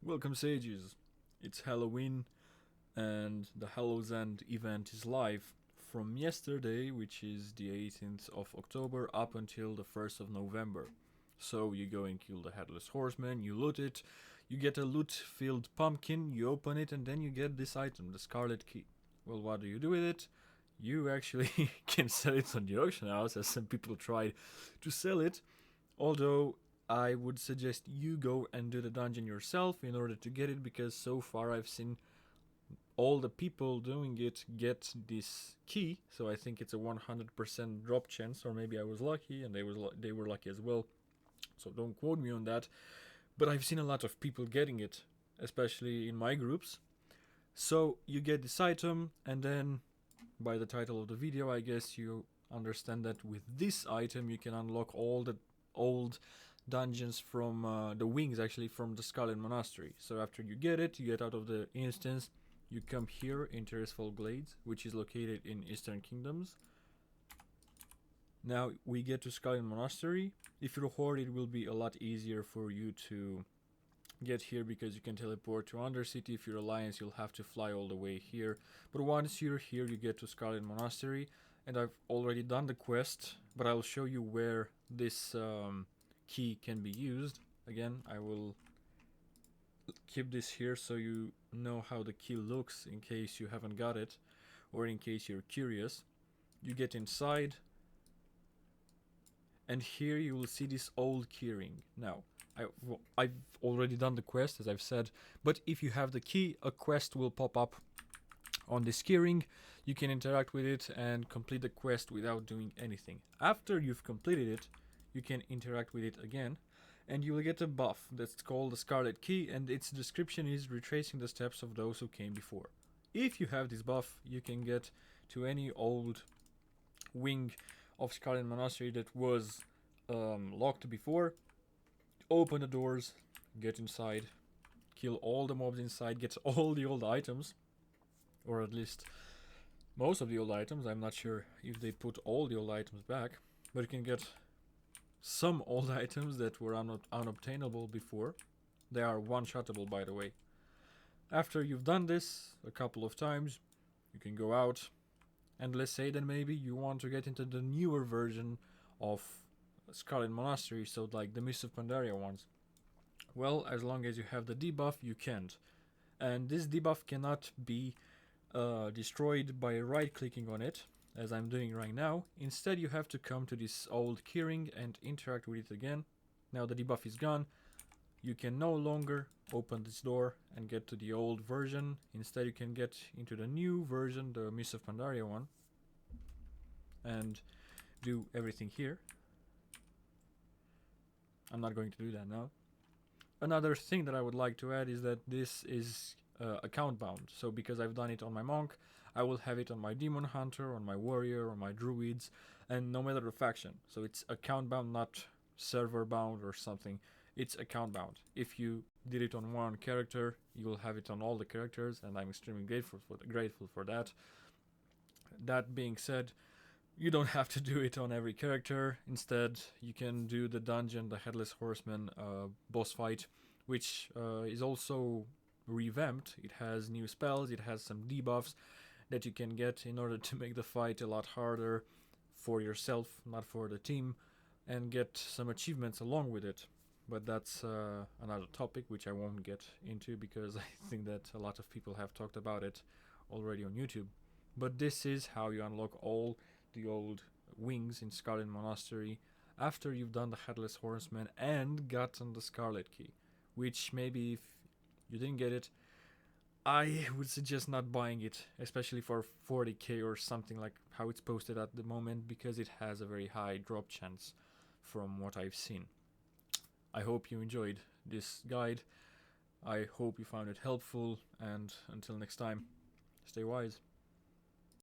Welcome sages, it's Halloween and the Hallows End event is live from yesterday, which is the 18th of October, up until the 1st of November. So you go and kill the Headless Horseman, you loot it, you get a loot-filled pumpkin, you open it, and then you get this item, the Scarlet Key. Well, what do you do with it? You actually can sell it on the auction house, as some people tried to sell it, although I would suggest you go and do the dungeon yourself in order to get it, because so far I've seen all the people doing it get this key, so I think it's a 100% drop chance, or maybe I was lucky and they were lucky as well, so don't quote me on that, but I've seen a lot of people getting it, especially in my groups. So you get this item, and then by the title of the video I guess you understand that with this item you can unlock all the old dungeons from the wings, actually from the Scarlet Monastery. So after you get it, you get out of the instance, you come here in Terraceful Glades, which is located in Eastern Kingdoms. Now we get to Scarlet Monastery. If you're a horde, it will be a lot easier for you to get here because you can teleport to Undercity. If you're Alliance, you'll have to fly all the way here. But once you're here, you get to Scarlet Monastery, and I've already done the quest, but I'll show you where this key can be used. Again, I will keep this here so you know how the key looks in case you haven't got it, or in case you're curious. You get inside, and here you will see this old keyring. Now, I've already done the quest, as I've said, but if you have the key, a quest will pop up on this keyring. You can interact with it and complete the quest without doing anything. After you've completed it, you can interact with it again, and you will get a buff that's called the Scarlet Key, and its description is retracing the steps of those who came before. If you have this buff, you can get to any old wing of Scarlet Monastery that was locked before, open the doors, get inside, kill all the mobs inside, get all the old items, or at least most of the old items. I'm not sure if they put all the old items back, but you can get some old items that were unobtainable before. They are one-shottable, by the way. After you've done this a couple of times, you can go out, and let's say that maybe you want to get into the newer version of Scarlet Monastery, so like the Mists of Pandaria ones. Well, as long as you have the debuff, you can't. And this debuff cannot be destroyed by right-clicking on it, as I'm doing right now. Instead, you have to come to this old keyring and interact with it again. Now the debuff is gone. You can no longer open this door and get to the old version. Instead, you can get into the new version, the Mists of Pandaria one, and do everything here. I'm not going to do that now. Another thing that I would like to add is that this is account bound. So because I've done it on my monk, I will have it on my demon hunter, on my warrior, on my druids, and no matter the faction. So it's account bound, not server bound or something. It's account bound. If you did it on one character, you will have it on all the characters, and I'm extremely grateful for that. That being said, you don't have to do it on every character. Instead, you can do the dungeon, the Headless Horseman boss fight, which is also revamped. It has new spells, it has some debuffs that you can get in order to make the fight a lot harder for yourself, not for the team, and get some achievements along with it. But that's another topic which I won't get into because I think that a lot of people have talked about it already on YouTube. But this is how you unlock all the old wings in Scarlet Monastery after you've done the Headless Horseman and gotten the Scarlet Key, which maybe if you didn't get it, I would suggest not buying it, especially for 40k or something like how it's posted at the moment, because it has a very high drop chance from what I've seen. I hope you enjoyed this guide. I hope you found it helpful, and until next time, stay wise.